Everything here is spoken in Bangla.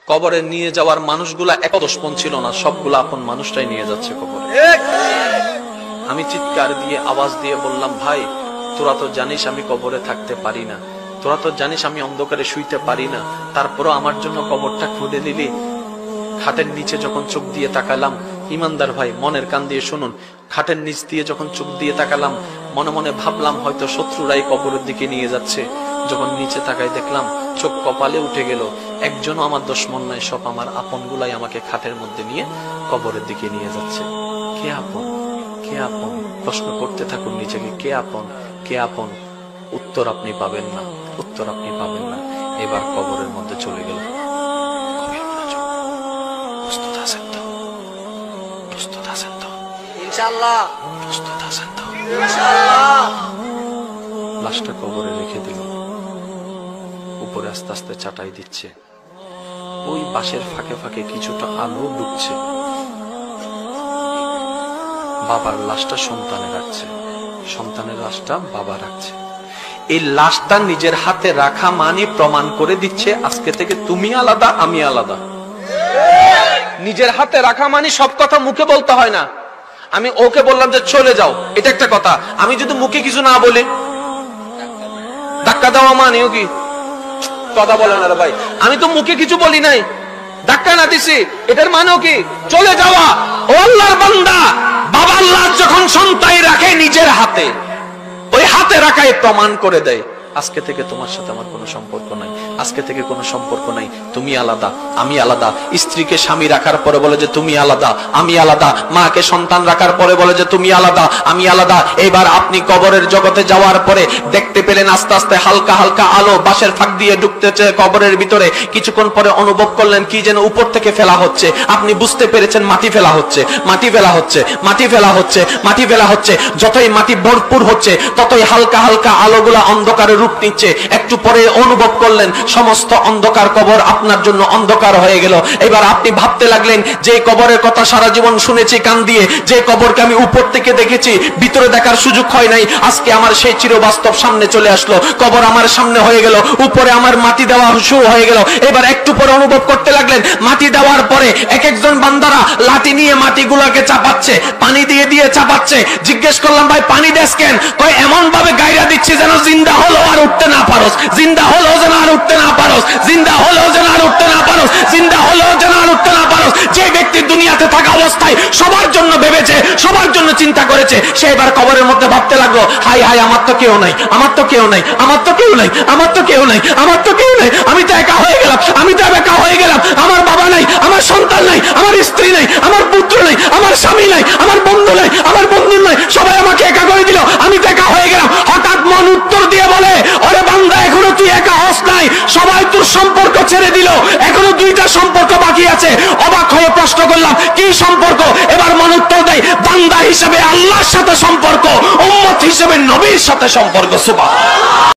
কবরে নিয়ে যাওয়ার মানুষগুলা একদশপন ছিল না, সবগুলা আপন মানুষটাই নিয়ে যাচ্ছে কবরে। আমি চিৎকার দিয়ে আওয়াজ দিয়ে বললাম, ভাই তোরা তো জানিস আমি কবরে থাকতে পারি না, তোরা তো জানিস আমি অন্ধকারে শুইতে পারি না, তারপরও আমার জন্য কবরটা খুঁড়ে দিলি। খাটের নিচে যখন চোখ দিয়ে তাকালাম, ইমানদার ভাই মনের কান দিয়ে শুনুন, খাটের নিচ দিয়ে যখন চোখ দিয়ে তাকালাম, মনে মনে ভাবলাম হয়তো শত্রুরাই কবরের দিকে নিয়ে যাচ্ছে। যখন নিচে তাকাই দেখলাম চোখ কপালে উঠে গেল, একজনও আমার দুশমন নাই, সব আমার আপন গুলাই আমাকে খাটের মধ্যে নিয়ে কবরের দিকে নিয়ে যাচ্ছে। কে আপন, কে আপন? প্রশ্ন করতে থাকুন নিজেকে, কে আপন, কে আপন? উত্তর আপনি পাবেন না, উত্তর আপনি পাবেন না। এবার কবরের মধ্যে চলে গেল। প্রস্তুত আছেন তো? প্রস্তুত আছেন তো? ইনশাআল্লাহ। প্রস্তুত আছেন তো? ইনশাআল্লাহ। লাশটা কবরে রেখে দিল, উপরে আস্তে আস্তে চাটাই দিচ্ছে। ওই বাঁশের ফাঁকে ফাঁকে কিছুটা আলো ঢুকছে। বাবার লাশটা সন্তানে রাখছে, সন্তানের লাশটা বাবা রাখছে। এই লাশটা নিজের হাতে রাখা মানে প্রমাণ করে দিচ্ছে আজকে থেকে তুমি আলাদা, আমি আলাদা। নিজের হাতে রাখা মানে সব কথা মুখে বলতে হয় না। আমি ওকে বললাম যে চলে যাও, এটা একটা কথা। আমি যদি মুখে কিছু না বলি, ধাক্কা দেওয়া মানেও কি? কথা বলে না রে ভাই, আমি তো মুখে কিছু বলি নাই, ধাক্কা না দিছি, এটার মানেও কি? চলে যাওয়া। ও আল্লাহর বান্দা, বাবার লাশ যখন সন্তান রাখে নিজের হাতে, ওই হাতে রাখাই প্রমাণ করে দেয় আজকে থেকে তোমার সাথে আমার কোনো সম্পর্ক নাই, আজকে থেকে কোনো সম্পর্ক নাই, তুমি আলাদা, আমি আলাদা। স্ত্রীকে স্বামী রাখার পরে বলে যে তুমি আলাদা, আমি আলাদা। মাকে সন্তান রাখার পরে বলে যে তুমি আলাদা, আমি আলাদা। এবার আপনি কবরের জগতে যাওয়ার পরে দেখতে পেলেন আস্তে আস্তে হালকা হালকা আলো বাঁশের ফাঁক দিয়ে ঢুকতেছে কবরের ভিতরে। কিছুক্ষণ পরে অনুভব করলেন কি যেন উপর থেকে ফেলা হচ্ছে। আপনি বুঝতে পেরেছেন মাটি ফেলা হচ্ছে, মাটি ফেলা হচ্ছে, মাটি ফেলা হচ্ছে, মাটি ফেলা হচ্ছে। যতই মাটি ভরপুর হচ্ছে ততই হালকা হালকা আলোগুলা অন্ধকারের রূপ নিচ্ছে। একটু পরে অনুভব করলেন সমস্ত অন্ধকার কবর আপনার জন্য অন্ধকার হয়ে গেল। এবার আপনি ভাবতে লাগলেন যে কবরের কথা সারা জীবন শুনেছি কান দিয়ে, যে কবরকে আমি উপর থেকে দেখেছি, ভিতরে দেখার সুযোগ হয় নাই, আজকে আমার সেই চিরবাস্তব সামনে চলে আসলো। কবর আমার সামনে হয়ে গেল, উপরে আমার মাটি দেওয়া শুরু হয়ে গেল। এবার একটু পরে অনুভব করতে লাগলেন মাটি দেওয়ার পরে এক একজন বান্দারা লাঠি নিয়ে মাটিগুলোকে চাপাচ্ছে, পানি দিয়ে দিয়ে চাপাচ্ছে। জিজ্ঞেস করলাম ভাই পানি দেস কেন? কয় এমন ভাবে গায়রা দিচ্ছে যেন জিন্দা হলো আর উঠতে না পারোস, জিন্দা হলো যেন আর উঠতে না পারোস, জিন্দা হলো যেন আর উঠতে না পারোস, জিন্দা হলো যেন আর উঠতে না পারোস। যে ব্যক্তি দুনিয়াতে থাকা অবস্থায় সবার জন্য ভেবেছে, সবার জন্য চিন্তা করেছে, সে এবার কবরের মধ্যে ভাবতে লাগলো হাই হাই আমার তো কেউ নাই, আমার তো কেউ নাই, আমার তো কেউ নাই, আমার তো কেউ নাই, আমার তো কেউ নাই, আমি তো একা হয়ে গেলাম, আমি তো একা হয়ে গেলাম। আমার বাবা নাই, আমার সন্তান নাই, আমার স্ত্রী নাই, আমার পুত্র নাই, আমার স্বামী নাই, আমার বন্ধু নাই, আমার বন্ধু নাই, সবাই আমাকে একা করে দিল, আমি তো একা হয়ে গেলাম। হঠাৎ মন উত্তর দিয়ে বলে ওরে বান্দা এখনো তুই একা হস নাই, সবাই তোর সম্পর্ক ছেড়ে দিল, এখনো দুইটা সম্পর্ক বাকি আছে। অবাক হয়ে প্রশ্ন করলাম কি সম্পর্ক? এবার মন উত্তর দেয় বান্দা হিসেবে আল্লাহর সাথে সম্পর্ক, উম্মত হিসেবে নবীর সাথে সম্পর্ক। সুবহানাল্লাহ।